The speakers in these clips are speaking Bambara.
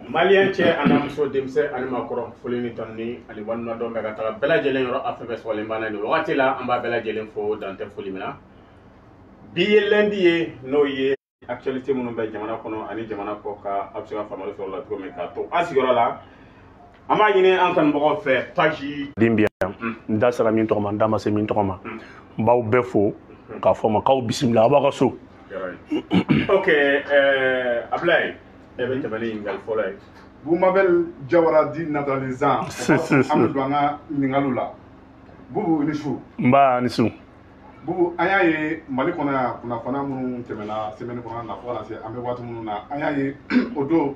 Malien cɛ ana muso denmisɛn ani maakɔrɔ foli ni tɔn ni ani walima dɔn bɛ ka taga bɛɛ lajɛlen yɔrɔ a fɛn fɛn sɔgɔlen b'an na nin wagati la an b'a bɛɛ lajɛlen fo dan tɛ foli min na bi ye lundi ye n'o ye actualité minnu bɛ jamana kɔnɔ ani jamana kɔ ka a bɛ se ka faamuyali sɔrɔ la cogo min k'a to an sigiyɔrɔ la an b'a ɲini an kanubagaw fɛ page den bi yan n da sera min tɔgɔ ma n da ma se min tɔgɔ ma n b'aw bɛɛ fo k'a fɔ ma k'aw bisimila aw b'a ka so. Ok, Ablaye, e bɛ tɛmɛ ni ɲininkali fɔlɔ ye. Boumabel Jawara dit naturalisant. An bɛ don an ka ɲininkaliw la. Bubu i ni su. Nba ni su. Bubu an y'a ye Mali kɔnɔ yan kunnafoniya minnu tɛmɛna semaine kɔnɔ na fo ka na se an bɛ waati minnu na an y'a ye o don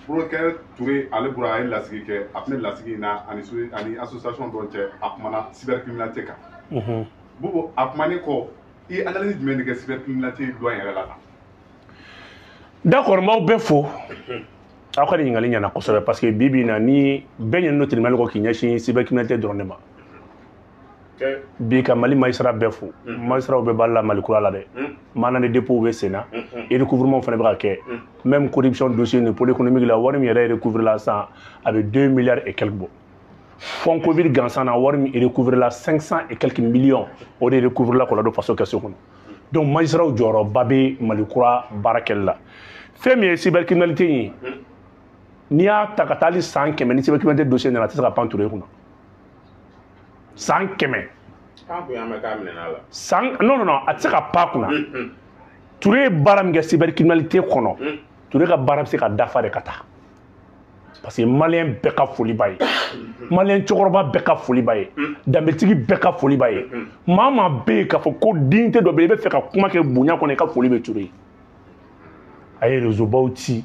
Boubacar Touré ale bɔra a ye lasigi kɛ a tun bɛ lasigi in na ani association dɔw cɛ a kumana cybercriminalité kan. Bubu a kumanen kɔ i analyse jumɛn de kɛ cybercriminalité dɔ yɛrɛ la. D'accord, m'aw bɛɛ fo. Aw ka ɲininkali ɲɛna kosɛbɛ parce que bi bi in na ni bɛɛ ɲinɛnen don tribunal kɔ k'i ɲɛsin cybercriminalité dɔrɔn de ma. Bi ka Mali magistrat bɛɛ fo. Magistraw bɛ baara la Mali kura la dɛ. Mandat de dépôt bɛ sen na. Et recouvrement fana bɛ ka kɛ. Même corruption dossier ni pôle économique la wari min yɛrɛ recouvrer la san a bɛ 2 milliards et quelques bɔ. Fonds Covid gansan na wari min recouvrer la 500 et quelques millions o de recouvrer la kɔlɔlɔ faso kɛso kɔnɔ. Donc magistraw jɔyɔrɔba bɛ Mali kura baarakɛli la. Fɛn min ye cybercriminalité ye n'i y'a ta ka taa hali san 100 ni cybercriminalité dossier nana a tɛ se ka pan Touré kunna. San 100. Non, a tɛ se ka pan kunna. Touré ye baara min kɛ cybercriminalité kɔnɔ Touré ka baara bɛ se ka dafa de ka taa. Parce que Malien bɛɛ ka foli b'a ye. Malien cɛkɔrɔba bɛɛ ka foli b'a ye. Danbetigi bɛɛ ka foli b'a ye. Maa maa bɛ yen k'a fɔ ko dignité dɔ bɛ yen i bɛ fɛ ka kuma kɛ bonya kɔnɔ i ka foli bɛ Touré ye. A ye réseau baw ci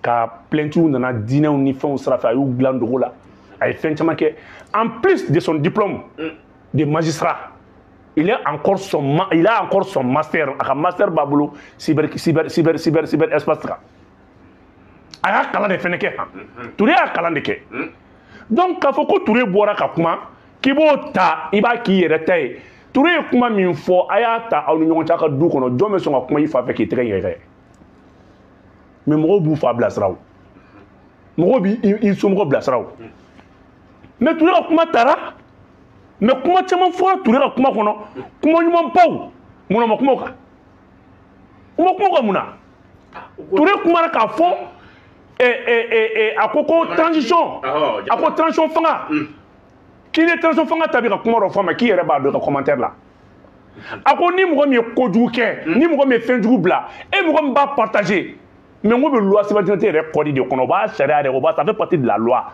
ka plaintiw nana diinɛw ni fɛnw sira fɛ a y'u dilan dogo la a ye fɛn caman kɛ en plus de son diplôme de magistrat il a encore son master a ka master b'a bolo cyber espace kan a y'a kalan de fɛnɛ kɛ Touré y'a kalan de kɛ donc k'a fɔ ko Touré bɔra ka kuma k'i b'o ta i b'a k'i yɛrɛ ta ye Touré ye kuma min fɔ a y'a ta aw ni ɲɔgɔn cɛ a ka du kɔnɔ jɔn bɛ sɔn ka kuma i fa fɛ k'i tɛgɛ yɛrɛ mais mɔgɔw b'u fa bilasira o mɔgɔw b'i somɔgɔw bilasira o mais Touré ka kuma taara mais kuma caman fɔra Touré ka kuma kɔnɔ kuma ɲuman baw munna ma kuma o kan u ma kuma o kan mun na Touré kumana k'a fɔ a ko ko transition a ko transition fanga k'i ye transition fanga ta bi ka kuma dɔ fɔ a ma k'i yɛrɛ b'a dɔn ka commentaire la a ko ni mɔgɔ min ye kojugu kɛ ni mɔgɔ min ye fɛnjugu bila e mɔgɔ min b'a partager mais on veut loi cybercriminalité yɛrɛ code de kɔnɔ o b'a sariya yɛrɛ o b'a ça fait partie de la loi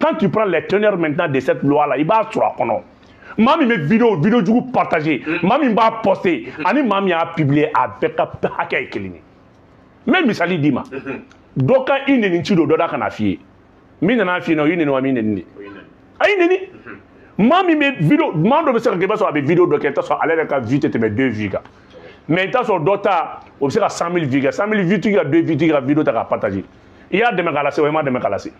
quand tu prends les teneurs maintenant de cette loi là i b'a sɔrɔ a kɔnɔ maa min bɛ vidéo jugu partager maa min b'a poster ani maa min y'a publier a bɛɛ ka hakɛ ye kelen ye n bɛ misali d'i ma dɔ ka i neni ci don dɔ da ka na f'i ye min nana f'i ɲɛna o y'i neni wa min neni de a y'i neni maa min bɛ vidéo maa dɔ bɛ se ka kɛ i b'a sɔrɔ a bɛ vidéo dɔ kɛ i t'a sɔrɔ ale yɛrɛ ka vue tɛ tɛmɛ 2 vues kan mais i t'a sɔrɔ dɔ ta o bɛ se ka 100 000 vues kɛ 100 000 vues tigi ka 2 vues tigi ka vidéo ta k'a partager i y'a dɛmɛ k'a lase wa i m'a dɛmɛ k'a lase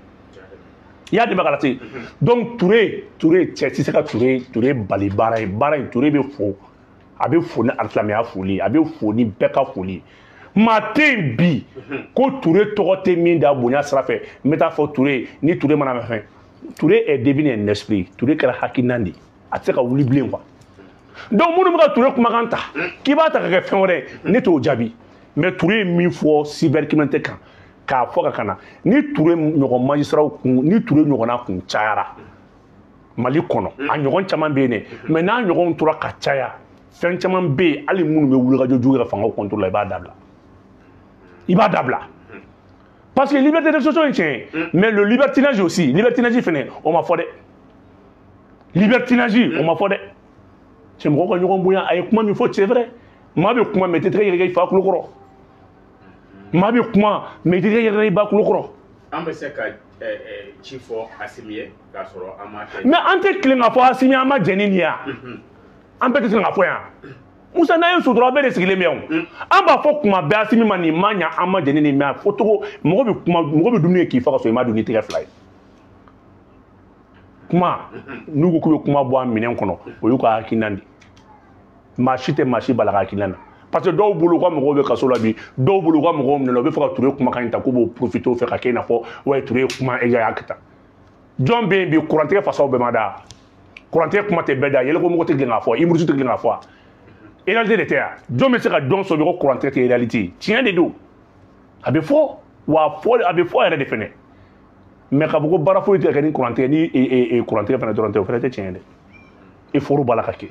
i y'a dɛmɛ k'a lase donc Touré cɛ tɛ se ka Touré bali baara in Touré bɛ fo a bɛ fo ni alisilamɛya foli a bɛ fo ni bɛɛ ka foli maa tɛ yen bi ko Touré tɔgɔ tɛ min da bonya sira fɛ n bɛ taa fɔ Touré ni Touré mana fɛn Touré est devenu un esprit Touré kɛra hakilina de a tɛ se ka wuli bilen quoi donc minnu bɛ ka Touré kumakan ta k'i b'a ta ka kɛ fɛn wɛrɛ ne t'o jaabi mais Touré ye min fɔ cybercriminalité kan k'a fɔ ka kana ni Touré ɲɔgɔn magistraw kun ni Touré ɲɔgɔnna kun cayara Mali kɔnɔ a ɲɔgɔn caman bɛ yen dɛ mais n'a ɲɔgɔn tora ka caya fɛn caman bɛ yen hali minnu bɛ wulikajɔ jugu ka fangaw contrôle la i b'a dabila parce que liberté d'expression ye tiɲɛ ye mais le libertinage aussi libertinage fɛnɛ o ma fɔ dɛ libertinage o ma fɔ dɛ cɛ mɔgɔw ka ɲɔgɔn bonya a ye kuma min fɔ c'est vrai maa bɛ kuma mais i tɛ tɛgɛ yɛrɛ i fa kulo kɔrɔ maa bɛ kuma mais i tɛ tɛgɛ yɛrɛ i ba kulo kɔrɔ. An bɛ se ka ci fɔ Asimi ye k'a sɔrɔ an m'a kɛ. mais an tɛ tilen k'a fɔ Asimi an ma jɛn ni nin ye yan an bɛɛ tɛ tilen k'a fɔ yan Musa n'a ye sutura bɛɛ de sigilen bɛ yan an b'a fɔ kuma bɛɛ Asimi ma nin ma ɲɛ an ma jɛn ni nin mais a fɔ cogo mɔgɔ bɛ dumuni kɛ k'i fa ka sɔrɔ i m'a dun ni tɛgɛ fila ye kuma n'u ko k'u bɛ kuma bɔ a minɛn kɔnɔ o y'u ka hakilina de maa si tɛ maa si bala ka hakilina na parce que dɔw bolo ka mɔgɔw bɛ kaso la bi dɔw bolo ka mɔgɔw minɛ la u bɛ fɛ ka Touré kumakan in ta k'u b'o profiter o fɛ ka kɛ i n'a fɔ ouais Touré kuma y'a kɛ tan jɔn bɛ yen bi kurantigɛ fasaw bɛɛ ma da kurantigɛ kuma tɛ bɛɛ da yɛlɛkomɔgɔ tɛ tilen k'a fɔ Imurusu tɛ tilen k'a fɔ réalité de tɛ yan jɔn bɛ se ka jɔn sɔrɔ ko kurantigɛ tɛ réalité tiɲɛ de don a bɛ fɔ wa a bɛ fɔ yɛrɛ de fɛnɛ mais ka fɔ ko baara foyi tɛ kɛ ni kurantigɛ ni kurantigɛ fɛnɛ dɔrɔn tɛ o fɛnɛ tɛ tiɲɛ dɛ effort b'a la ka kɛ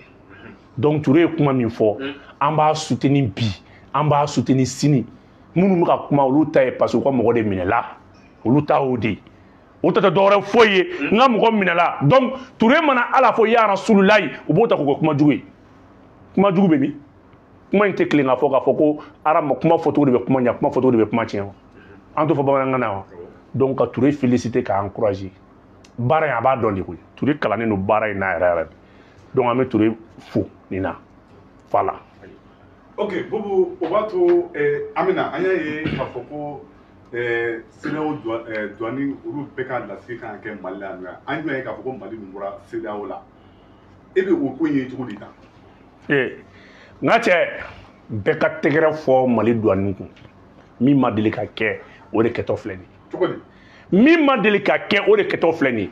donc Touré ye kuma min fɔ an b'a soutenir bi an b'a soutenir sini minnu bɛ ka kuma olu ta ye parce que u ka mɔgɔ de minɛla olu ta y'o de ye o tɛ dɔwɛrɛ foyi ye n ka mɔgɔ minɛla donc Touré mana ala fɔ ya Rasululayi u b'o ta k'o kɛ kuma jugu ye kuma jugu bɛ min kuma in tɛ tilen k'a fɔ ko kuma fɔcogo de bɛ kuma ɲɛ kuma fɔcogo de bɛ kuma tiɲɛ wa an t'o fɔ bamanankan na wa donc ka Touré féliciter k'a encourager baara in a b'a dɔn de koyi Touré kalannen don baara in na yɛrɛ yɛrɛ donc an bɛ Touré fo nin na voilà. ok Bobo o b'a to Amina an y'a ye k'a fɔ ko CEDEAO douane olu bɛɛ ka lasigi kan ka kɛ Mali la yan nɔ an y'a ye k'a fɔ ko Mali min bɔra CEDEAO la e bɛ o ko in ye cogo di tan. n ka cɛ bɛɛ ka tɛgɛrɛ fɔ Mali douane kun min ma deli ka kɛ o de kɛtɔ filɛ nin ye. cogo di. min ma deli ka kɛ o de kɛtɔ filɛ nin ye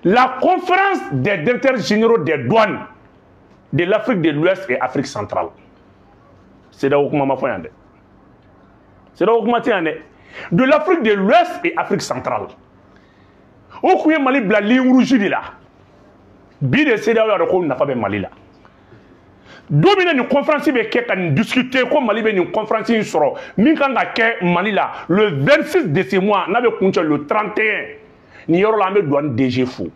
la conférence des directeurs généraux des douanes de l'Afrique de l'Ouest et Afrique centrale CEDEAO kuma ma fɔ yan dɛ CEDEAO kuma tɛ yan dɛ de l'Afrique de l'Ouest et Afrique centrale o kun ye Mali bila ligne rouge de la bi de CEDEAO y'a dɔn ko nafa bɛ Mali la don min na nin conférence bɛ kɛ ka nin discuter ko Mali bɛ nin conférence in sɔrɔ min kan ka kɛ Mali la le 26 de ce mois n'a bɛ kuncɛ le 31 nin yɔrɔ la an bɛ douane DG fo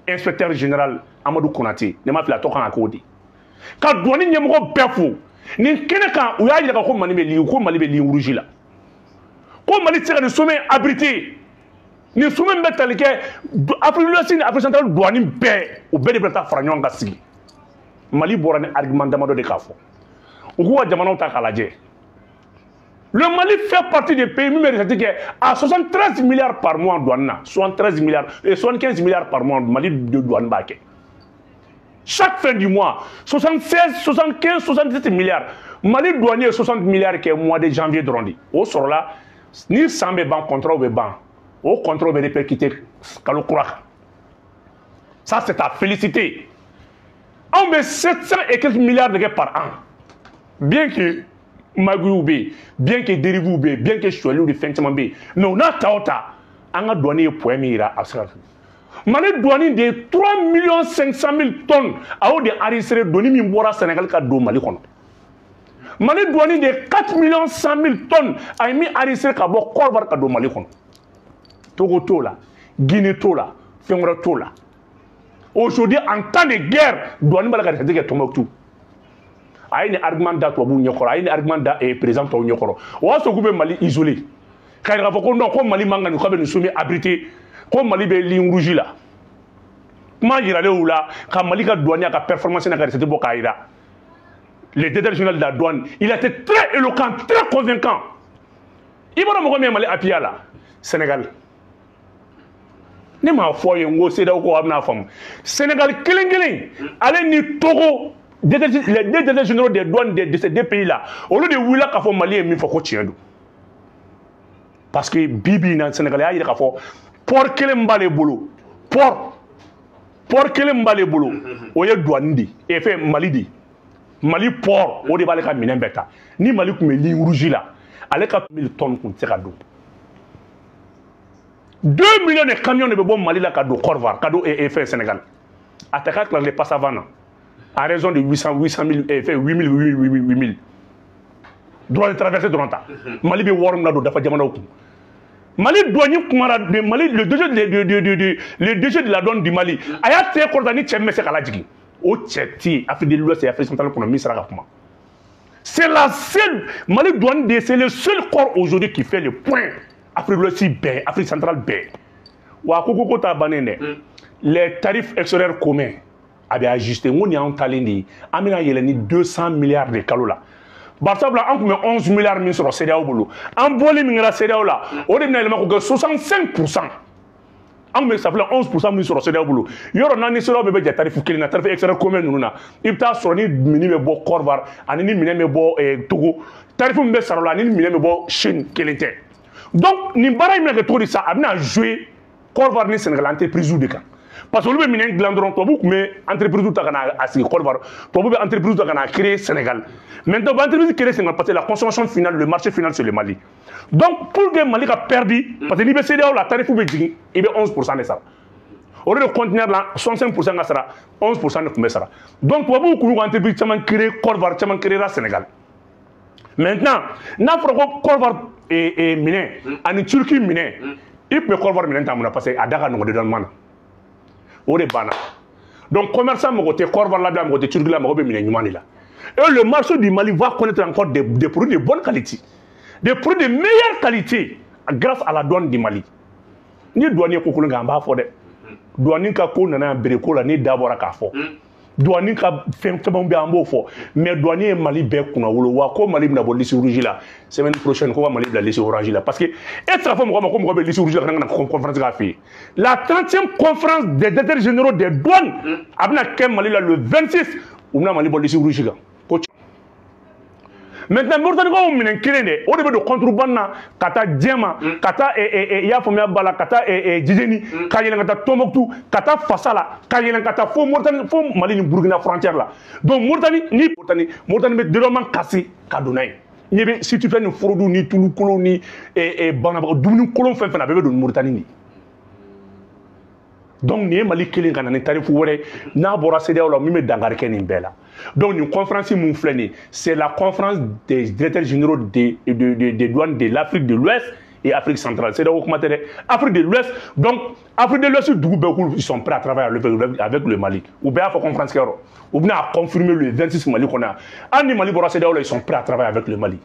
inspecteur général Amadou Konate ne ma fili a tɔ kan ka k'o de ka douane ɲɛmɔgɔ bɛɛ fo nin kɛnɛ kan u y'a yira ko Mali bɛ ligne rouge la ko Mali tɛ se ka nin sommet abriter nin sommet bɛ tali kɛ Afrique de l'Ouest ni Afrique centrale douane bɛɛ u bɛɛ de bɛ taa fara ɲɔgɔn kan sigi Mali bɔra ni argument damadɔ de k'a fɔ u k'u ka jamanaw ta k'a lajɛ le Mali fait partie des pays min bɛ retraité kɛ à 73 milliards par mois douane na 73 milliards et 75 milliards par mois Mali de douane b'a kɛ chaque fin du mois 76 75 77 milliards Mali douanier ye 60 milliards kɛ mois de janvier dɔrɔn de o sɔrɔla ni san bɛ ban contrat bɛ ban o contrat bɛ répercuté kalo kura kan ça c'est à féliciter on met 700 et quelques milliards de par an bien que magouilles bɛ bien que dérives bɛ bien que sueliw de fɛn caman bɛ mais o n'a ta o ta an ka douane ye point min yira a bɛ se ka Mali douane de 3 500 000 tonnes a y'o de enregistré doni min bɔra Sénégal ka don Mali kɔnɔ Mali douane de 4 100 000 tonnes a ye min enregistré ka bɔ Côte d'Ivoire ka don Mali kɔnɔ Togo t'o la Guinée t'o la fɛn wɛrɛ t'o la aujourd'hui en temps de guerre douane b'a la ka retraité kɛ Tombouctou a ye nin argument da tubabuw ɲɛkɔrɔ a ye nin argument da président tɔw ɲɛkɔrɔ o y'a sɔrɔ k'u bɛ Mali isolé k'a yira k'a fɔ ko non ko Mali man kan k'a bɛ nin sommet abrité ko Mali bɛ ligne rouge la kuma yiralen u la ka Mali ka douane a ka performance n'a ka recette bɔ k'a yira le directeur général de la douane il a été très éloquent très convaincant i b'a dɔn mɔgɔ min ye Mali appuyé a la Sénégal ne m'a fɔ ye n ko CEDEAO ko a bɛna faamu Sénégal kelen kelen ale ni Togo les deux directeurs généraux des douanes de ces deux pays là olu de wulila k'a fɔ Mali ye min fɔ ko tiɲɛ don parce que bi bi in na Sénégal y'a yira k'a fɔ port kelen b'ale bolo port kelen b'ale bolo o ye douane de et fɛn Mali de Mali port o de b'ale ka minɛn bɛɛ ta ni Mali tun bɛ ligne rouge la ale ka 1000 tonnes tun tɛ se ka don 2 millions de camions de bɛ bɔ Mali la ka don Côte d'Ivoire ka don fɛn Sénégal a tɛ ka tila les passes avant na à raison de 800 000 fait 8 000 droit de traverser dɔrɔn ta Mali bɛ wari min na don dafa jamanaw kun Mali douanier kumara de Mali le DG de la douane du Mali a y'a tigɛ kɔrɔta ni cɛ min bɛ se k'a lajigin o cɛ tɛ yen Afrique de l'Ouest et Afrique centrale kɔnɔ min sera ka kuma c'est la seule Mali douane de c'est le seul corps aujourd'hui qui fait le point Afrique de l'Ouest bɛɛ Afrique centrale bɛɛ wa ko ta bannen dɛ les tarifs extérieurs communs a bɛ ajusté n ko nin y'anw talen de ye an bɛna yɛlɛ ni 200 milliards de kalo la barisabula an tun bɛ 11 milliards min sɔrɔ CEDEAO bolo an bɔli min kɛra CEDEAO la o de bɛna yɛlɛma k'o kɛ 65% an bɛ safinɛ 11% min sɔrɔ CEDEAO bolo yɔrɔ n'an ni CEDEAO bɛ jɛ tarifu kelen na tarifu extérieur commun ninnu na i bɛ taa sɔrɔ ni mini bɛ bɔ Côte d'Ivoire ani ni minɛn bɛ bɔ Togo tarifu min bɛ sara o la ani ni minɛn bɛ bɔ Chine kelen tɛ donc nin baara in bɛna kɛ cogo di sa a bɛna jouer Côte d'Ivoire ni Sénégal entreprise de kan parce que olu bɛ minɛn dilan dɔrɔn tubabu tun bɛ entreprise ta ka na a sigi Côte d'Ivoire tubabu bɛ entreprise ta ka na créer Sénégal maintenant ba entreprise créer Sénégal parce que la consommation finale le marché final c'est le Mali donc pour que Mali ka perdu parce que n'i bɛ CEDEAO la tarifu bɛ jigin i bɛ 11% de sara au lieu de conteneur là 65% ka sara 11% de tun bɛ sara donc tubabu k'u ka entreprise caman créer Côte d'Ivoire caman créera Sénégal maintenant n'a fɔra ko Côte d'Ivoire minɛn ani Turquie minɛn i tun bɛ Côte d'Ivoire minɛn ta mun na parce que a da ka nɔgɔn dedans na o de banna donc commerçant mago tɛ Côte d'Ivoire la bi mago tɛ Turquie la mago bɛ minɛn ɲuman de la et le marché du Mali va connaître encore des produits de bonne qualité des produits de meilleure qualité grâce à la douane du Mali ni douanier ko kolon kan b'a fɔ dɛ douanier ka ko nana bere ko la ni da bɔra k'a fɔ douanier ka fɛn caman bɛ an b'o fɔ mais douanier ye Mali bɛɛ kunna wolo wa ko Mali bɛna bɔ liste rouge la semaine prochaine ko ka Mali bila liste orange la parce que e tɛ se ka fɔ mɔgɔ ma ko mɔgɔ bɛ liste rouge la ka na conférence k'a fɛ yen la 30e conférence des directeurs généraux des douanes a bɛna kɛ Mali la le 26 u bɛna Mali bɔ liste rouge kan ko maintenant Mauritanienkaw minɛn kelen de o de bɛ don contrebande na ka taa diɲɛ ma ka taa i y'a faamuya ba la ka taa Djideni ka yɛlɛn ka taa Tombouctou ka taa Fassa la ka yɛlɛn ka taa fo Mauritanie fo Mali ni Burkina frontière la donc Mauritanie bɛ développement kasi ka don n'a ye ɲɛ bɛ situfɛn ni forodu ni tulukolon ni banabaga dumuni kolon fɛn fɛn a bɛɛ bɛ don Mauritanie de donc nin ye Mali kelen ka na ni tarifu wɛrɛ n'a bɔra CEDEAO la min bɛ dankari kɛ nin bɛɛ la donc nin conférence mun filɛ nin c'est la conférence des directeurs généraux des douanes de l'Afrique de l'Ouest et Afrique centrale CEDEAO kuma tɛ dɛ Afrique de l'Ouest donc Afrique de l'Ouest dugu bɛɛ k'u ils sont prêts à travailler avec le Mali u bɛɛ y'a fɔ conférence kɛyɔrɔ u bɛna confirmer le 26 Mali kɔnɔ yan hali ni Mali bɔra CEDEAO la ils sont prêts à travailler avec le Mali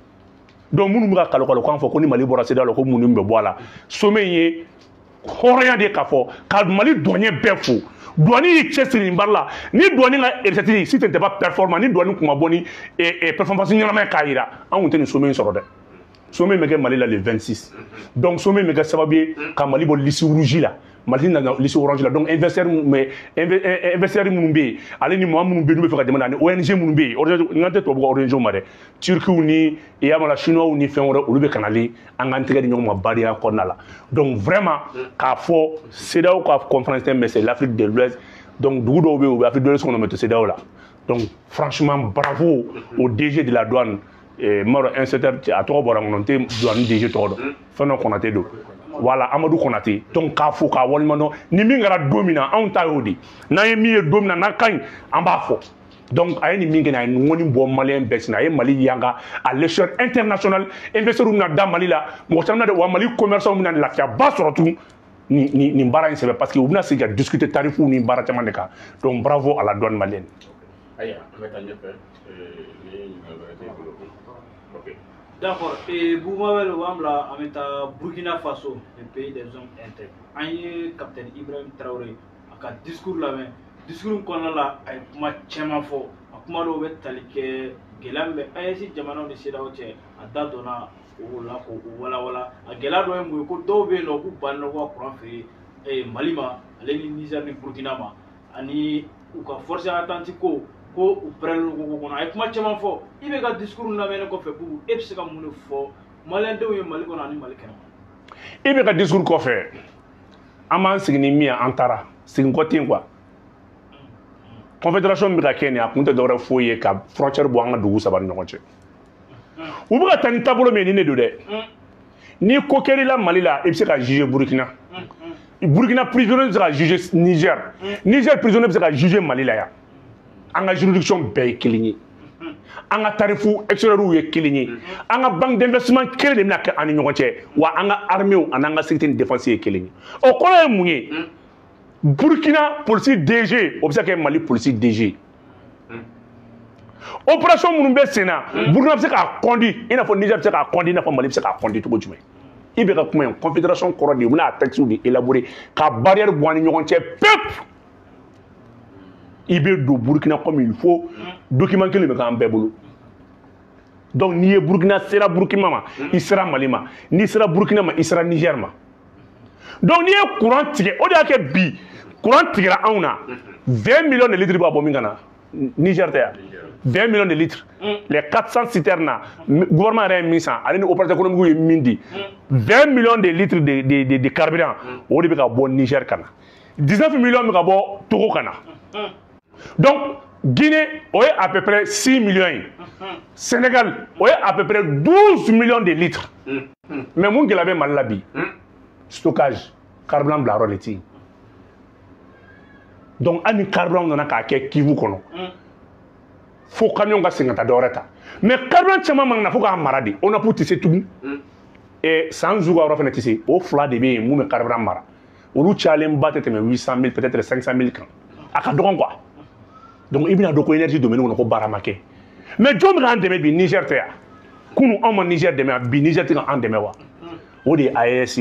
donc minnu bɛ ka kalo k'an fɔ ko ni Mali bɔra CEDEAO la ko mun bɛ bɔ a la sommet in ye hɔrɔnya de k'a fɔ ka Mali douanier bɛɛ fo douanier y'i cɛsiri nin baara la ni douanier ka recette si tɛ pas performant ni douanier kun ma bɔ ni performance ɲɛnama ye k'a jira an kun tɛ nin sommet in sɔrɔ dɛ sommet in bɛ kɛ Mali la le 26 donc sommet in bɛ kɛ sababu ye ka Mali bɔ liste rouge la Mali nana liste orange la donc investisseurs minnu bɛ yen ale ni mɔgɔ minnu bɛ yen n'u bɛ fɛ ka dɛmɛ na ani ONG minnu bɛ yen n kan tɛ tubabu ka ONG ma dɛ Turkiw ni yamala chinois ni fɛn wɛrɛ olu bɛ ka nalen an k'an tɛgɛ di ɲɔgɔn ma badenya kɔnɔna la donc vraiment k'a fɔ CEDEAO ka conférence tɛ mais c'est l'Afrique de l'Ouest donc dugu dɔw bɛ yen u bɛ Afrique de l'Ouest kɔnɔ mais tɛ CEDEAO la donc franchement bravo au DG de la douane Maro inspecteur a tɔgɔ bɔra n kɔnɔ n tɛ douane DG tɔgɔ dɔn fɛn dɔ Konate don voilà Amadou Konate donc k'a fɔ k'a waleɲuman dɔn ni min kɛra don min na anw ta y'o de n'an ye min ye don min na n'a ka ɲi an b'a fɔ donc a ye nin min kɛ a ye ŋɔni bɔ maliyɛn bɛɛ sinna a ye Mali yanga à l'échelle internationale investisseurs bɛna da Mali la mɔgɔ caman na de wa Mali commerçants bɛna lafiyaba sɔrɔ tun nin baara in sɛbɛn parce que u bɛna se ka discuter tarifu ni baara caman de kan donc bravo à la douane malienne. Ayiwa an bɛ taa ɲɛfɛ d'accord Boubouamel Wambla an bɛ taa Burkina Faso le pays des hommes intègres an ye capitaine Ibrahim Traoré a ka discours lamɛn discours kɔnɔna la a ye kuma caman fɔ a kuma dɔw bɛ tali kɛ gɛlɛya min bɛ AES jamanaw ni CEDEAO cɛ a da donna o la k'o walawala a gɛlɛya dɔ ye mun ye ko dɔw bɛ yen nɔ k'u banna ko ka kuran feere Mali ma ale ni Niger ni Burkina ma ani u ka force attente ko u pɛrɛnlen ko kɔnɔ a ye kuma caman fɔ i bɛ ka discours lamɛnnen kɔfɛ Boubou e bɛ se ka mun de fɔ maliyɛndenw ye Mali kɔnɔ ani Mali kɛnɛma. i bɛ ka discours kɔfɛ an b'an sigi ni min ye an taara sigi kɔ ten quoi confédération bɛ ka kɛ nin a kun tɛ dɔwɛrɛ foyi ye ka frontière bɔ an ka dugu saba ni ɲɔgɔn cɛ u bɛ ka taa ni taabolo min ye ni ne don dɛ ni ko kɛr'i Mali la i bɛ se ka juger Burkina Burkina prisonnier bɛ se ka juger Niger Niger prisonnier bɛ se ka juger Mali la yan an ka juridiction bɛɛ ye kelen ye an ka tarifu extérieur ye kelen ye an ka banque d'investissement kelen de bɛna kɛ an ni ɲɔgɔn cɛ wa an ka armée ani an ka sécurité ni défense ye kelen ye o kɔrɔ ye mun ye Burkina police DG o bɛ se ka kɛ Mali police DG opération minnu bɛ sen na Burkina bɛ se k'a conduire i n'a fɔ Niger bɛ se k'a conduire i n'a fɔ Mali bɛ se k'a conduire cogo jumɛn i bɛ ka kuma ye confédération kɔrɔ de u bɛna a texte de élaborer ka barrière bɔ an ni ɲɔgɔn cɛ pepu i bɛ don Burkina comme il faut document kelen bɛ k'an bɛɛ bolo donc n'i ye Burkina sera Burkina ma i sera Mali ma n'i sera Burkina ma i sera Niger ma Donc n'i ye courant tigɛ o de y'a kɛ bi courant tigɛra anw na 20 millions de litres b'a bɔ min ka na Niger tɛ yan 20 millions de litres les 400 citernes na gouvernement yɛrɛ ye min san ale ni opérateur économique ye min di 20 millions de litres de carburant o de bɛ ka bɔ Niger ka na 19 millions bɛ ka bɔ Togo ka na donc Guinée o ye à peu près 6 millions Sénégal o ye à peu près 12 millions de litres mais mun gɛlɛya bɛ Mali la bi stockage carburant bila yɔrɔ de tɛ yen donc hali ni carburant nana k'a kɛ Kivu kɔnɔ fo camion ka segin ka taa dɔ wɛrɛ ta mais carburant caman man na fo k'a mara de ONAP tɛ se tugun san Zou ka yɔrɔ fana tɛ se o fila de bɛ yen mun bɛ carburant mara olu cayalenba tɛ tɛmɛ 800 000 peut-être 500 000 kan a ka dɔgɔn quoi donc i bɛna dɔn ko énergie domaine kɔnɔ ko baara ma kɛ mais jɔn bɛ k'an dɛmɛ bi Niger tɛ yan kunun anw ma Niger dɛmɛ yan bi Niger tɛ k'an dɛmɛ wa o de ye AES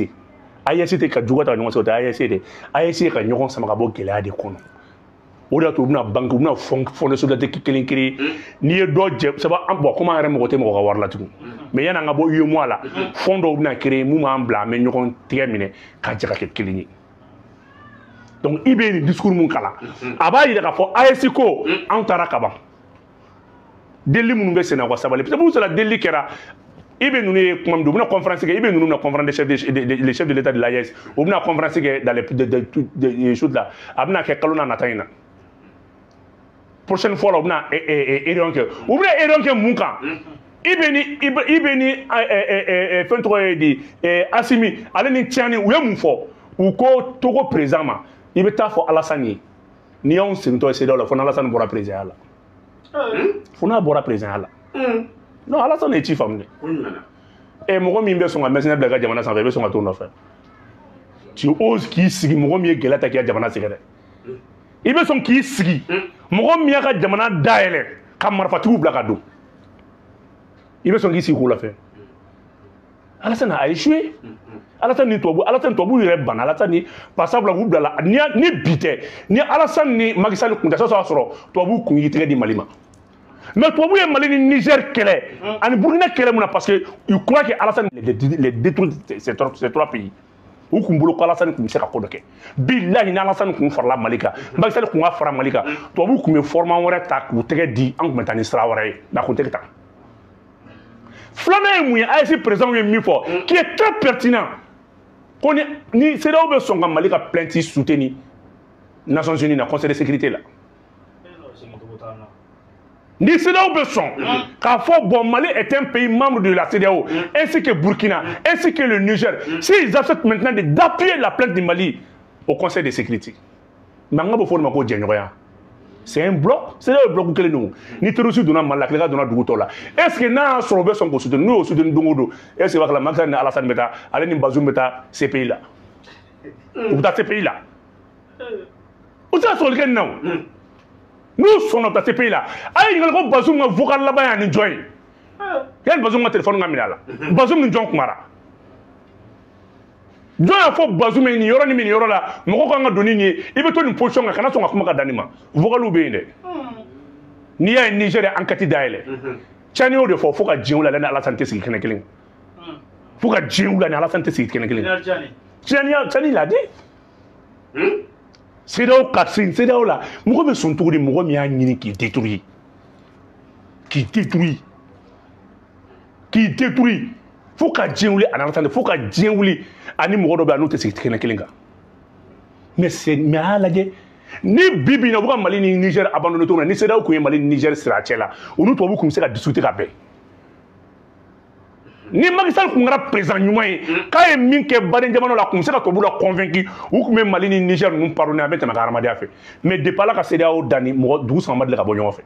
AES tɛ ka juguya ta ɲɔgɔn sɔrɔ o tɛ AES de AES ye ka ɲɔgɔn sama ka bɔ gɛlɛya de kɔnɔ o de y'a to u bɛna banque u bɛna fond de solidarité kelen créer n'i ye dɔ jɛ sabu bon comme an yɛrɛ mɔgɔ tɛ mɔgɔ ka wari la tugun mais yanni an ka bɔ UEMOA la fond dɔw bɛna créer mun b'an bila an bɛ ɲɔgɔn tigɛ minɛ ka jɛ ka kɛ kelen ye donc i bɛ nin discours mun kalan a b'a yira k'a fɔ AES ko anw taara kaban delili minnu bɛ senna u ka sabali peut-être minnu sera delili kɛra i bɛ ninnu ye kuma min u bɛna conférence kɛ i bɛ ninnu bɛna conférence les chefs de l'État de l'AES u bɛna conférence kɛ dans les choses là a bɛna kɛ kalo n'a nata in na prochaine fois la u bɛna réunion kɛ u bɛna réunion kɛ mun kan i bɛ ni fɛn tɔgɔ ye di Assimi ale ni Tiani u ye mun fɔ u ko Togo président ma i bɛ taa fɔ Alassane ye ni y'anw segintɔ ye CEDEAO la fo n'Alassane bɔra président la fo n'a bɔra président la non Alassane ye ci faamu dɛ mɔgɔ min bɛ sɔn ka mercenaire bila i ka jamana sanfɛ i bɛ sɔn ka t'o nɔfɛ tu oses k'i sigi mɔgɔ min ye gɛlɛya ta k'i ka jamana sɛgɛrɛ i bɛ sɔn k'i sigi mɔgɔ min y'a ka jamana dayɛlɛ ka marifatigiw bila ka don i bɛ sɔn k'i sigi k'o lafɛ Alassane a échoué Alassane ni tubabu yɛrɛ banna Alassane ni par exemple k'u bila la ni bi tɛ ni Alassane ni Macky Sall kun tɛ sɔrɔ sɔrɔ tubabu kun y'i tɛgɛ di Mali ma mais tubabu ye Mali ni Niger kɛlɛ ani Burkina kɛlɛ mun na parce que il croit que Alassane les détruire ces trois pays u kun bolo ko Alassane kun bɛ se ka ko dɔ kɛ bilahi ni Alassane kun farala Mali kan Macky Sall kun ka fara Mali kan tubabu kun bɛ format wɛrɛ ta k'u tɛgɛ di an kun bɛ taa ni sira wɛrɛ ye mais a kun tɛ taa filanan ye mun ye AES président ye min fɔ qui est très pertinent ko ni CEDEAO bɛ sɔn ka Mali ka plainte soutenir Nations Unies na Conseil de sécurité la ni CEDEAO bɛ sɔn k'a fɔ bon Mali est un pays membre de la CEDEAO ainsi que Burkina ainsi que le Niger s'ils acceptent maintenant d'appuyer la plainte du Mali au Conseil de sécurité mais an ka bɔ fɔ o de ma ko jɛɲɔgɔnya c'est un bloc CEDEAO ye bloc kelen de ye ni terroriste donna Mali la tile ka donna dugu tɔw la est ce que n'a y'a sɔrɔ u bɛ sɔn k'o soutenir n'u y'o soutenir don o don est ce que b'a kala Macky Sall ni Alassane bɛ taa ale ni Bazoum bɛ taa CPI la u bɛ taa CPI la u tɛ se ka sɔgɔli kɛ nin na o n'u sɔnna u bɛ taa CPI la a ye ɲininkali ko Bazoum ka vocal laban y'a ni jɔn ye yanni Bazoum ka téléphone ka minɛ a la Bazoum ni jɔn kumara jɔn y'a fɔ Bazoum ye nin yɔrɔ ni nin yɔrɔ la mɔgɔ kan ka don ni nin ye i bɛ to nin position kan kana sɔn ka kuma ka da nin ma vocaliw bɛ yen dɛ n'i y'a ye Niger ye enquête dayɛlɛ Tiani y'o de fɔ fo ka diɲɛ wuli ale ni Alassane tɛ sigi kɛnɛ kelen fo ka diɲɛ wuli ani Alassane tɛ sigi kɛnɛ kelen Tiani l'a dit CEDEAO ka sin CEDEAO la mɔgɔ bɛ sɔn cogo di mɔgɔ min y'a ɲini k'i détruire fo ka diɲɛ wuli ani Alassane fo ka diɲɛ wuli ani mɔgɔ dɔ bɛ yan n'u tɛ sigi kɛnɛ kelen kan mais a y'a lajɛ ni bi bi in na u bɛ ka Mali ni Niger abandonné cogo min na ni CEDEAO kun ye Mali ni Niger siri a cɛ la u ni tubabu kun bɛ se ka discuter ka bɛn ni Macky Sall kun kɛra président ɲuman ye k'a ye min kɛ baden jamana la a kun bɛ se ka tubabu la convaincre u kun bɛ Mali ni Niger ninnu pardonner a bɛ tɛmɛ ka hadamadenya fɛ mais depuis Ala ka CEDEAO danni mɔgɔ dugu saba ma deli ka bɔ ɲɔgɔn fɛ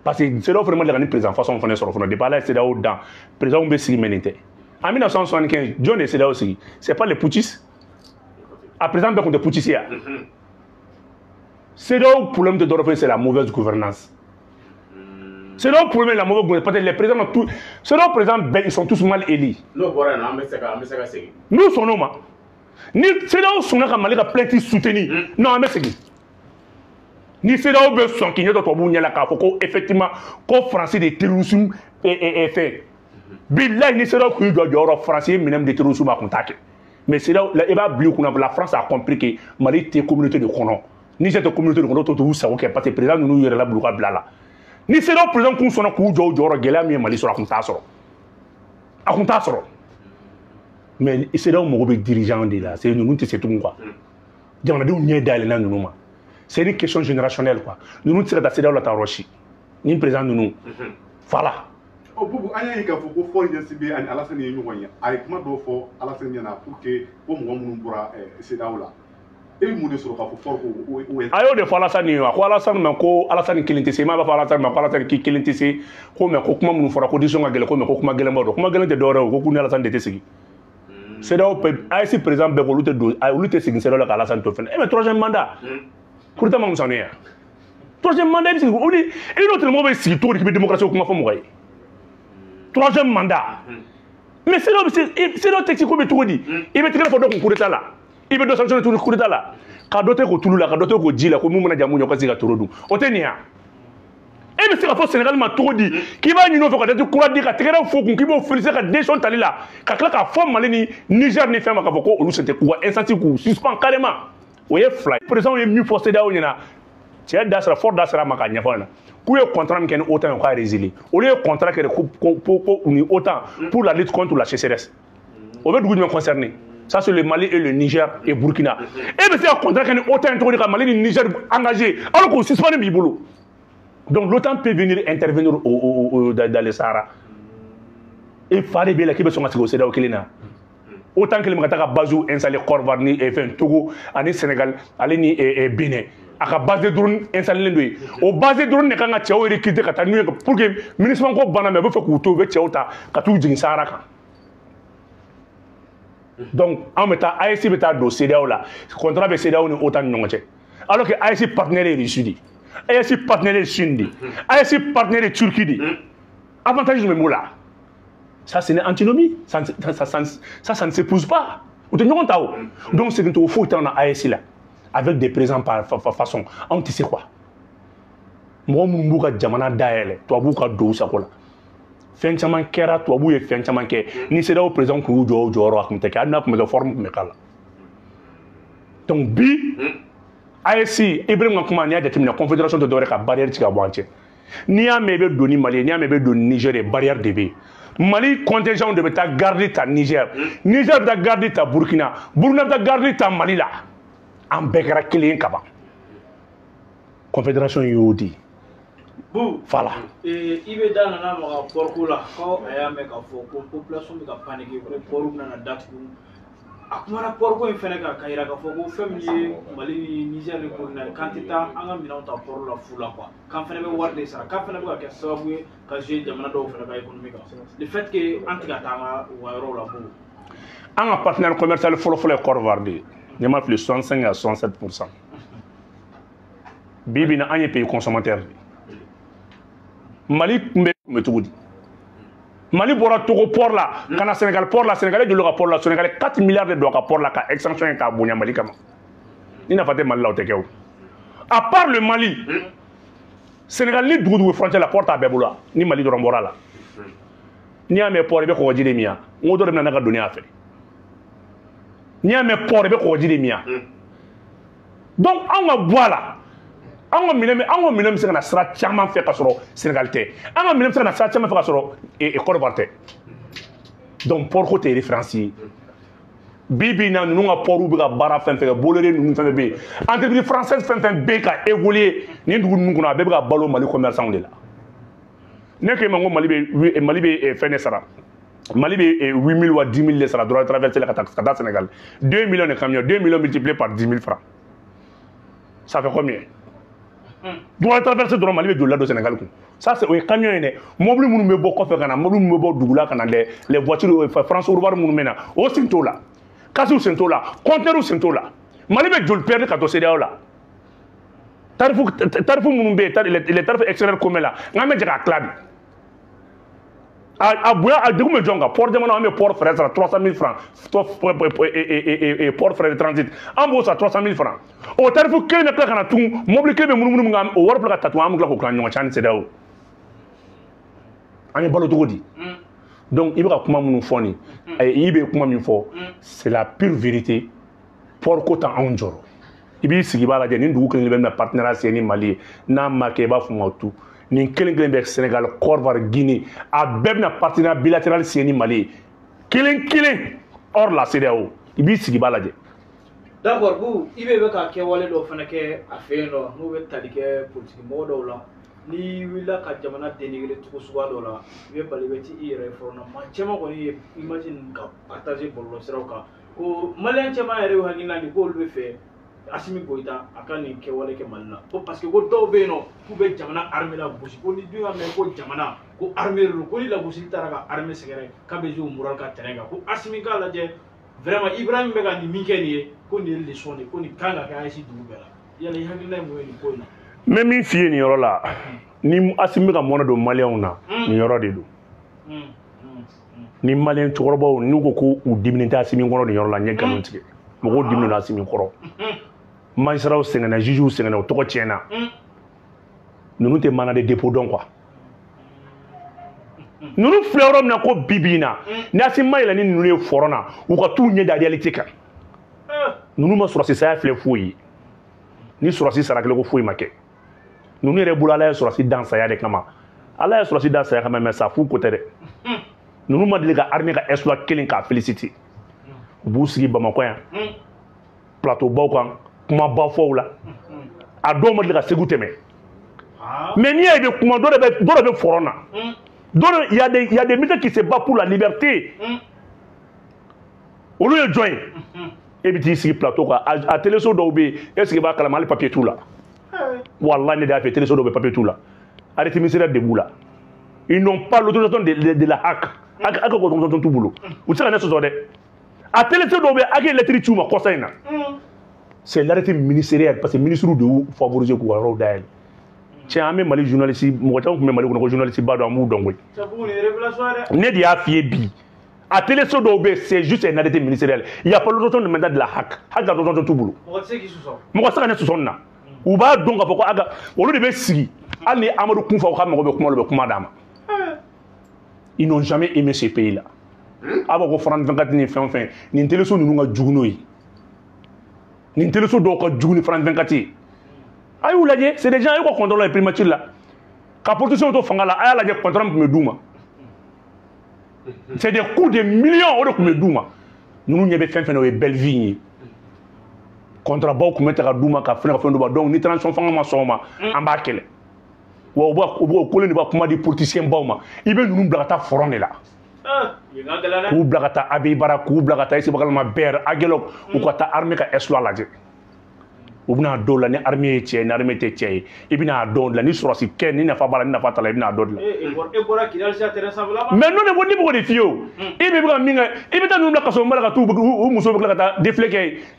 parce que CEDEAO fana ma deli ka ni président façon fana sɔrɔ fana depuis Ala ye CEDEAO dan président bɛ sigi mɛ nin tɛ en 1975 jɔn de ye CEDEAO sigi c'est pas les putschistes a président bɛɛ kun tɛ putschiste ya CEDEAO problème de dɔrɔn c'est la mauvaise gouvernance CEDEAO problème la mauvaise gouvernance parce que les présidents tous CEDEAO présidents ils sont tous mal élus n'o bɔra yen nɔ an bɛ se ka segin n'u sɔnn'o ma ni CEDEAO sɔnna ka Mali ka plainte soutenir non an bɛ segin ni CEDEAO bɛ sɔn k'i ɲɛ dɔ tubabuw ɲɛ la k'a fɔ ko effectivement ko France de terrorisme fɛn bilahi ni CEDEAO kun jɔ jɔyɔrɔ France ye minɛ min de terrorisme a kun t'a kɛ Mais c'est là où la France a compris que Mali était communauté de Konon. Ni cette communauté de Konon, tout ça, ok, parce que le président nous y est là, blabla. Ni c'est là où le président qu'on sonne coup de Gela, Mali sur la Kuntasoro. À Kuntasoro. Mais c'est là où mon dirigeant est là. C'est nous, c'est tout quoi. On a dit, on y est d'aller là, nous. C'est une question générationnelle, quoi. Nous, c'est là, c'est là où la Taroshi. Ni président, nous. Voilà. Oh, Boubou, il y a un faut que faut y sibi ani Alassane yi ñoy ay kuma do fo Alassane yana pour que bo mo mun bura c'est daola e mu de so ka fo for ko ayo de fala sani ko Alassane man ko Alassane kilinte se ma ba fala Alassane man ko Alassane ki kilinte se ko me ko kuma mun fora ko disons ngale ko me ko kuma gele modo kuma gele de doro ko ku ni Alassane de tesigi c'est daw ay si président be ko lutte do ay lutte sigi c'est là ka Alassane to fen e mais troisième mandat kurta mam sané troisième mandat c'est on dit et l'autre mot be si to de démocratie ko kuma fo mo gay troisième mandat. Mais c'est le texte qu'on tout dit. Il veut tirer la photo qu'on court là. Il veut sanctionner tout le coup là. Quand d'autres qu'on tout là, quand d'autres qu'on dit là, comme on a dit à mon yoko c'est tout au tenia. Et mais c'est la force Sénégal m'a tout dit. Qui va nous faire quand tu crois dire que tirer la photo qui va offrir ça des choses tali là. Quand la forme malini Niger ne fait ma kaboko ou c'était quoi incendie coup suspend carrément. Oye fly. Président est mieux forcé là on y a. Tiens d'asra fort d'asra makanya fona. Où est le contrat qui est autant encore résilié? Au lieu du contrat qui est autant pour la lutte contre la sécheresse. On veut nous concerner. Ça, c'est le Mali et le Niger et Burkina. Et c'est un contrat qui est autant que le Mali et le Niger engagé. Alors qu'on suspend le Biboulou. Donc l'OTAN peut venir intervenir dans le Sahara. Il fallait bien qu'il y ait un CEDEAO au Kenya. Autant que les Makataka Bazou installé Korvarni et Togo, en Sénégal, Aleni et Bénin. À la base de drone installé au base de drone ne kan ka cɛw recruter ka taa n'u ye pour que ministre ko bana mais bɛ fɛ k'u to u bɛ cɛw ta ka t'u jigin Sahara kan donc an bɛ taa AES bɛ taa don CEDEAO la contrat bɛ CEDEAO ni OTAN ni ɲɔgɔn cɛ alors que AES partenaire ye Russie de AES partenaire ye Chine de AES partenaire ye Turquie de avantage jumɛn b'o la ça c'est une antinomie ça ne s'épouse pas u tɛ ɲɔgɔn ta o donc segin cogo foyi t'anw na AES la avec des présents par façon. On tu sais quoi? Moi, je suis jamana daele, toi vous ka dou sakola. Fin chaman kera, toi vous est fin chaman ke. Ni c'est là au présent que vous jouez à kumteke, adna comme de forme comme kala. Donc bi, AEC, Ibrahim Nkamania de la Confédération de Doreka barrière tika wanche. Ni a mebe doni Mali, ni a mebe doni Niger barrière de B. Mali contingent de ta garder ta Niger, Niger ta garder ta Burkina, Burkina ta garder ta Mali là. En bɛɛ kelen kaban confédération y'o di voilà i bɛ da nana maga pɔriko la ko a y'a mɛn k'a fɔ ko population bɛ ka paniquer ko pɔriw bɛna datugu a kumana pɔriko in fɛnɛ kan ka yira k'a fɔ ko fɛn min ye Mali ni Niger ni Burkina ye k'an tɛ taa an ka minɛnw ta pɔriw la fu la quoi k'an fɛnɛ bɛ wari de sara k'an fɛnɛ bɛ ka kɛ sababu ye ka jouer jamana dɔw fɛnɛ ka économie kan le fait que an tɛ ka taa an ka yɔrɔw la bon an ka partenaire commercial fɔlɔ-fɔlɔ ye Côte d'Ivoire de ye ma fili 65 à 67%. Bibi na un pays consommateur. Mali me tout dit. Mali bora Togo port là, kana Sénégal port là, Sénégalais de l'Europe port là, Sénégalais 4 milliards de dollars port là, ka extension ka bonya Mali kama. Il n'a pas de Mali là au tekeo. À part le Mali, Sénégal ni doudou frontière la porte à Beboula, ni Mali de Rambora là. Ni a me port be ko jide miya, ngodo dem na ka dunia affaire. Ni a mes ports et bien dit les miens. Donc on va voilà. On va minimum c'est qu'on sera tellement fait pas sur Sénégalité. On va minimum c'est qu'on sera tellement fait pas sur et Côte d'Ivoire. Donc pour côté référencier. Bibi na nous on port ou bien bara fin fait boléré nous fait bé. Entreprise française fait bé ka évoluer. Ni nous qu'on a bé ka ballon Mali commerçant de là. N'est que mango Mali bé fait nesara. Mali est 8 000 ou 10 000 de ça doit traverser le Sénégal. 2 millions de camions, 2 millions multipliés par 10 000 francs. Ça fait combien? Doit traverser le Mali de l'Ado Sénégal. Ça c'est un camion. Mobile nous me beaucoup faire kana, mobile nous me beaucoup dougla kana les voitures France urbaine nous mena. Au Sinto là, Kassou Sinto là, conteneur au Sinto là. Mali be jol perdre quand CEDEAO là. Tarif nous be, les tarifs extérieurs comme là. Ngame jaka clad. À Bouya, à Dégoumé Djonga, port de mon port frais, 300 000 francs. Et port frais de transit. En bourse à 300 000 francs. Au tarif que les plaques en tout, mobile que les moumoumoum, au war plaque tatouam, au clan, au chan, c'est là. On est pas le tout dit. donc il bɛ kuma minnu fɔ nin i bɛ kuma min fɔ c'est la pure vérité port ko t'an anw jɔrɔ i b'i sigi b'a lajɛ nin dugu kelen bɛ na partenariat signé ni Mali ye n'a ma kɛ i b'a fɔ ma tout nin kelen kelen bɛ Sénégal Côte d'Ivoire Guinée a bɛɛ bɛna partenariat bilatéral signé ni Mali ye kelen kelen hors la CEDEAO i b'i sigi b'a lajɛ. D'accord bu i bɛ ka kɛwale dɔw fana kɛ a fɛ yen nɔ n'u bɛ tali kɛ politique mɔgɔ dɔw la ni wulila ka jamana dénigrer cogo suguya dɔw la i bɛ bali i bɛ t'i yɛrɛ ye fɔlɔ maa caman kɔni ye image ninnu ka partager bɔlɔlɔ siraw kan ko maliyɛn caman yɛrɛ y'u hakilina nin k'olu bɛ fɛ Assimi Goïta a ka nin kɛwale kɛ Mali la ko parce que ko dɔw bɛ yen nɔ k'u bɛ jamana armée la gosi ko ni dun y'a mɛn ko jamana ko armée de don ko ni lagosili taara ka armée sɛgɛrɛ k'a bɛ jouer moral ka terrain kan ko Assimi k'a lajɛ vraiment Ibrahim bɛ ka nin min kɛ nin ye ko nin ye leçon de ko nin kan ka kɛ AES dugu bɛɛ la yala i hakilina ye mun ye nin ko in na. n bɛ min f'i ye nin yɔrɔ la ni Assimi bɛ ka mɔnɛ don maliyɛnw na nin yɔrɔ de don ni maliyɛn cɛkɔrɔbaw n'u ko ko u diminen tɛ Assimi kɔrɔ nin yɔrɔ la n ye nkalon tigɛ mɔgɔw diminen don Assimi kɔrɔ magistrats sɛgɛnna juges sɛgɛnna o tɔgɔ tiɲɛna ninnu tɛ mandat de dépôt dɔn quoi ninnu filɛ yɔrɔ min na ko bi bi in na ni Assimi ma yɛlɛ ni ninnu ye fɔrɔn na u ka t'u ɲɛ da réalité kan ninnu ma sɔrɔsi saya filɛ foyi ye ni sɔrɔsi sara kelen ko foyi ma kɛ ninnu yɛrɛ bolo Ala ye sɔrɔsi dan saya de kama Ala ye sɔrɔsi dan saya kama mais ça fu ko tɛ dɛ ninnu ma deli ka armée ka exploit kelen k'a féliciter u b'u sigi Bamakɔ yan plateau baw kan kumaba fɔw la a dɔw ma deli ka Segu tɛmɛ mais n'i y'a ye kuma dɔ de bɛ fɔrɔn na il y a des militaires qui se battent pour la liberté olu ye jɔn ye e bɛ t'i sigi plateau kan a téléso dɔw bɛ yen est ce que i b'a kalama hali papier t'u la wallahi ne de y'a fɛ téléso dɔw bɛ papier t'u la arrêté ministériel de b'u la ils n'ont pas l'autorisation de la HAC HAC ka autorisation t'u bolo u tɛ se ka ne sɔsɔ dɛ a téléso dɔw bɛ yen a k'e lettre ci u ma kɔsa in na c'est l'arrêté ministériel parce que ministre de y'u favoriser k'u ka yɔrɔw dayɛlɛ tiɲɛ an bɛ Mali journaliste mɔgɔ caman tun bɛ Mali kɔnɔ ko journaliste ba don an b'u dɔn koyi ne de y'a f'i ye bi a téléso dɔw bɛ yen c'est juste un arrêté ministériel il y a pas l'autorisation de mandat de la HAC HAC ka autorisation t'u bolo mɔgɔ tɛ se ka ne sɔsɔ nin na u b'a dɔn k'a fɔ ko aga olu de bɛ sigi hali ni Amadu Kunfa u ka mɔgɔ bɛ kuma olu bɛ kuma d'a ma ils n'ont jamais aimé ce pays là a b'a fɔ ko France 24 ni fɛn o fɛn nin téléso ninnu ka jugu n'o ye nin téléso dɔw ka jugu ni France 24 ye a y'u lajɛ c'est des gens y'u ka contrôle la primature la ka politicien to fanga la a y'a lajɛ contrat min tun bɛ d'u ma c'est des coûts de millions o de tun bɛ d'u ma ninnu ɲɛ bɛ fɛn fɛn na o ye belle vie ye contrat baw tun bɛ ta ka d'u ma ka fɛn d'u ma donc ni transition fanga ma sɔn o ma an b'a kɛlɛ wa u b'o kolo de b'a kuma di politicien baw ma i bɛ ninnu bila ka taa front de la k'u bila ka taa Abiy Bara k'u bila ka taa Isibakalama Ber Aguelok u ka taa armée ka exploit lajɛ u bɛna dɔw la ni armée ye cɛ ni armée tɛ cɛ ye i bɛna dɔw la ni sɔrɔsi kɛ ni nafa b'a la ni nafa t'a la i bɛna dɔw la mais n'o de ko ni b'o de f'i ye o i bɛ ka min kɛ i bɛ taa ninnu bila kaso mara ka t'u musow bɛ tila ka taa défilé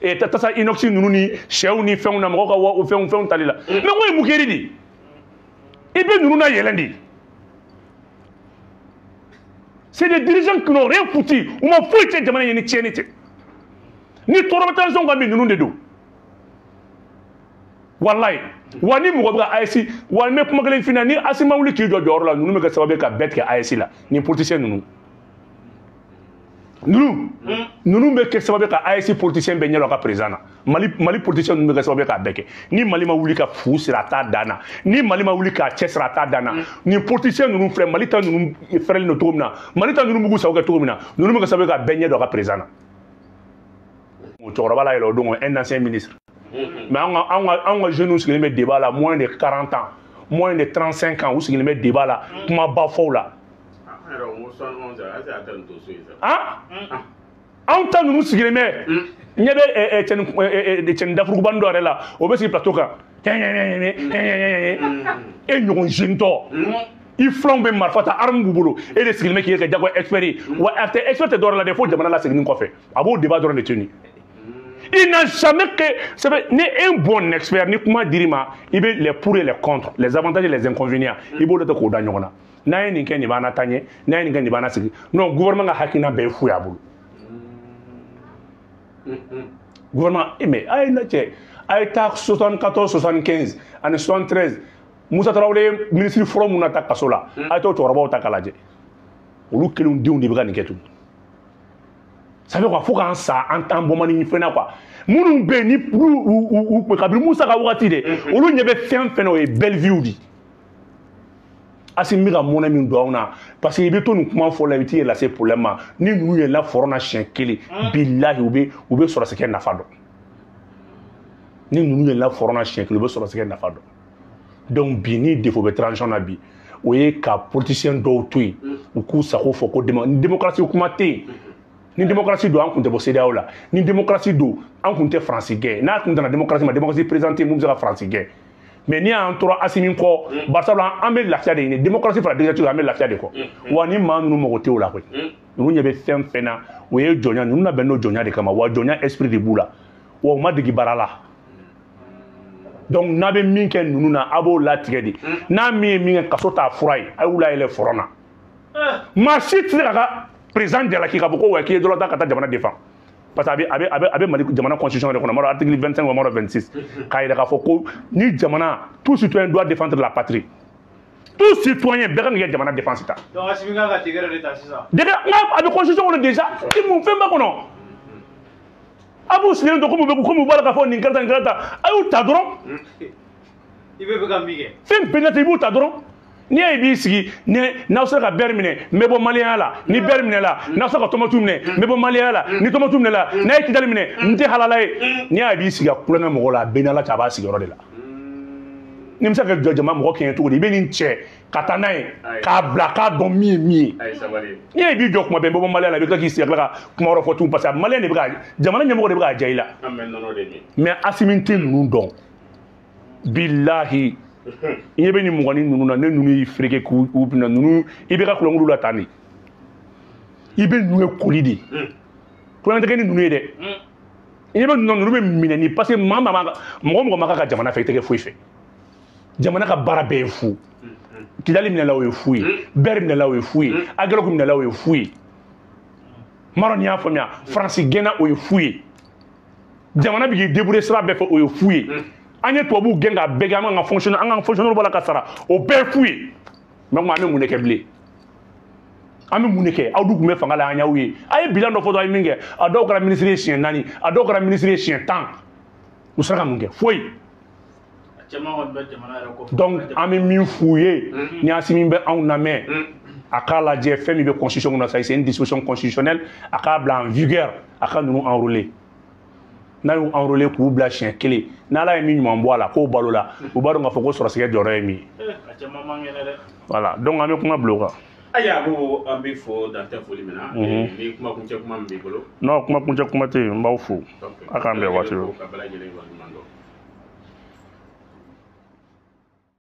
kɛ tasa inox ninnu ni sɛw ni fɛnw na mɔgɔw ka fɛnw tali la mais ko ye mun kɛli de i bɛ ninnu na yɛlɛn de c'est des dirigeants qui n'ont rien foutu u ma foyi cɛ jamana ye ni tiɲɛni tɛ ni tɔɔrɔ tension kan bi ninnu de don wallahi wa ni mɔgɔ bɛ ka AES wa n bɛ kuma kelen f'i ɲɛna ni Assimi ma wuli k'i jɔ jɔyɔrɔ la ninnu bɛ kɛ sababu ye ka bɛɛ tigɛ AES la ni politicien ninnu ninnu bɛ kɛ sababu ye ka AES politicien bɛɛ ɲɛdɔn a ka président na Mali politicien ninnu bɛ kɛ sababu ye k'a bɛɛ kɛ ni Mali ma wuli ka fu siri a t'a dan na ni Mali ma wuli k'a cɛ siri a t'a dan na ni politicien ninnu filɛ Mali ta ninnu fɛrɛlen don cogo min na Mali ta ninnu b'u sago kɛ cogo min na ninnu bɛ kɛ sababu ye ka bɛɛ ɲɛdɔn a ka président na o cɛkɔrɔba la yɛlɛ o don un ancien ministre mais anw ka jeunes sigilen bɛ débat la moins de 40 ans moins de 35 ans u sigilen bɛ débat la kumaba fɔw la anw ta ninnu sigilen bɛ ɲɛ bɛ cɛnin dafurugubani dɔ yɛrɛ la o bɛ sigi plateau kan e ɲɔgɔn jeune tɔ i filanw bɛ marifa ta arme b'u bolo e de sigilen bɛ k'i kɛ jagoya expert ye wa a tɛ expert tɛ dɔwɛrɛ la dɛ fo jamana laseginni kɔfɛ a b'o débat dɔrɔn de tenir il n'a jamais que ni un bon expert ni kuma dir'i ma i bɛ les pour et les contre les avantages et les inconvénients i b'o de ta k'o da ɲɔgɔn na n'a ye nin kɛ nin b'an na taa ɲɛ n'a ye nin kɛ nin b'an na sigi non gouvernement ka hakilina bɛɛ ye fu y'a bolo gouvernement mais a ye lajɛ a ye taa 74 75 ani 73 Musa Tarawele ministre fɔlɔ mun na ta kaso la a ye t'o cɛkɔrɔbaw ta k'a lajɛ olu kelenw denw de bɛ ka nin kɛ tun ça veut quoi fo k'an sa an t'an bɔmani ni fɛn na quoi minnu bɛ yen ni kabini Musa ka wagati de olu ɲɛ bɛ fɛn fɛn na o ye belle vie di Assimi bɛ ka mɔnɛ min don anw na parce que i bɛ to nin kuma fɔ la i bɛ t'i yɛrɛ lase problème ma ni ninnu yɛlɛla fɔrɔ na siɲɛ kelen bilahi u bɛ sɔrɔsi kɛ nafa dɔn ni ninnu yɛlɛla fɔrɔ na siɲɛ kelen u bɛ sɔrɔsi kɛ nafa dɔn donc bi ni défaut bɛ transition na bi o ye ka politicien dɔw to yen u k'u sago fɔ ko démocratie kuma tɛ yen ni démocratie don an kun tɛ bɔ CEDEAO la ni démocratie don an kun tɛ France gɛn n'a kun tɛna démocratie ma démocratie présidente mun bɛ se ka France gɛn mais ni y'an tora Assimi kɔ barisabula an bɛ lafiya de ɲini démocratie fara dictature an bɛ lafiya de kɔ wa ni maa ninnu mago tɛ o la koyi ninnu ɲɛ bɛ fɛn fɛn na o ye jɔnya ninnu labɛn n'o jɔnya de kama wa jɔnya esprit de b'u la wa u ma degi baara la donc n'a bɛ min kɛ ninnu na a b'o latigɛ de n'a min ye min kɛ kaso t'a fura ye a y'u layɛlɛ fɔrɔ na maa si tɛ se ka ka président jalaki k'a fɔ ko wa k'i ye dɔrɔn ta ka taa jamana défend parce que a bɛ Mali jamana constitution de kɔnɔ maro article 25 ou maro 26 k'a yɛrɛ k'a fɔ ko ni jamana tout citoyen doit défendre la patrie tout citoyen bɛɛ kan k'i ka jamana défense ta. donc Assimi kan ka décret de ta sisan. décret a bɛ constitution kɔnɔ déjà i mun fɛn b'a kɔnɔ a b'u sigilen to komi u b'a la k'a fɔ nin kɛra tan nin kɛra tan a y'u ta dɔrɔn. i bɛ fɛ ka min kɛ. fɛn bɛɛ n'a ta i b'u ta dɔrɔn. Ni ye b'i sigi n'aw sera ka bɛri minɛ n bɛ bɔ maliyɛnya la ni bɛri minɛ la n'aw sera ka tomatu minɛ n bɛ bɔ maliyɛnya la ni tomatu minɛ la n'a ye kidali minɛ n tɛ halala ye n'i y'a b'i sigi ka kulonkɛ mɔgɔ la a bɛɛ n'ala cɛ a b'a sigiyɔrɔ de la ni bɛ se ka jɔ jama mɔgɔ kɛɲɛ cogo di i bɛ nin cɛ ka taa n'a ye k'a bila k'a dɔn min ye min ye n'i ye b'i jɔ kuma bɛɛ n bɛ bɔ maliyɛnya la i bɛ tila k'i sigi ka tila ka kuma wɛrɛ fɔ tun parce que maliyɛn de bɛ ka jamana ɲɛmɔgɔ de bɛ k'a ja i la mais Assimi tɛ ninnu dɔn bilahi i ɲɛ bɛ nin mɔgɔnin ninnu na ne ninnu y'i fereke k'u bila ninnu i bɛ ka kulonkulu la tan de i bɛ ninnu ye koli de kulonkɛ tɛ kɛ ni ninnu ye dɛ i ɲɛ bɛ ninnu bɛ minɛ ni parce que mɔgɔ mɔgɔ ma ka jamana fɛ i tɛ kɛ foyi fɛ jamana ka baara bɛɛ ye fu kidali minɛla o ye fu ye bɛri minɛla o ye fu ye agɛrɛku minɛla o ye fu ye maro ni y'a faamuya faransi gɛnna o ye fu ye jamana bɛ k'i débrouiller sira bɛɛ fɛ o ye fu ye an ye tubabuw gɛn ka bɛɛ kɛ an ka fonctionnaire b'a la ka sara o bɛɛ ye fu ye mais an bɛ mun de kɛ bilen an bɛ mun de kɛ aw dun tun bɛ fanga la an y'aw ye a ye bilan dɔ fɔ dɔrɔn a ye min kɛ a dɔw kɛra ministre ye siɲɛ 4 a dɔw kɛra ministre ye siɲɛ 10 u sera ka mun kɛ foyi donc an bɛ min f'u ye ni Assimi bɛ anw lamɛn a k'a lajɛ fɛn min bɛ constitution kɔnɔ ça c'est une disposition constitutionnelle a k'a bila en vigueur a ka ninnu enrôler n'a y'u enrôler k'u bila siɲɛ kelen n'ala ye min ɲuman bɔ a la k'o balo la u b'a dɔn k'a fɔ ko sɔrɔsigɛ jɔyɔrɔ ye min ye voilà donc an bɛ kuma bila o kan. Aya ko an bɛ fɔ dan tɛ foli min na ni kuma kuncɛ kuma min b'i bolo. non kuma kuncɛ kuma tɛ yen n b'aw fo a k'an bɛn waati.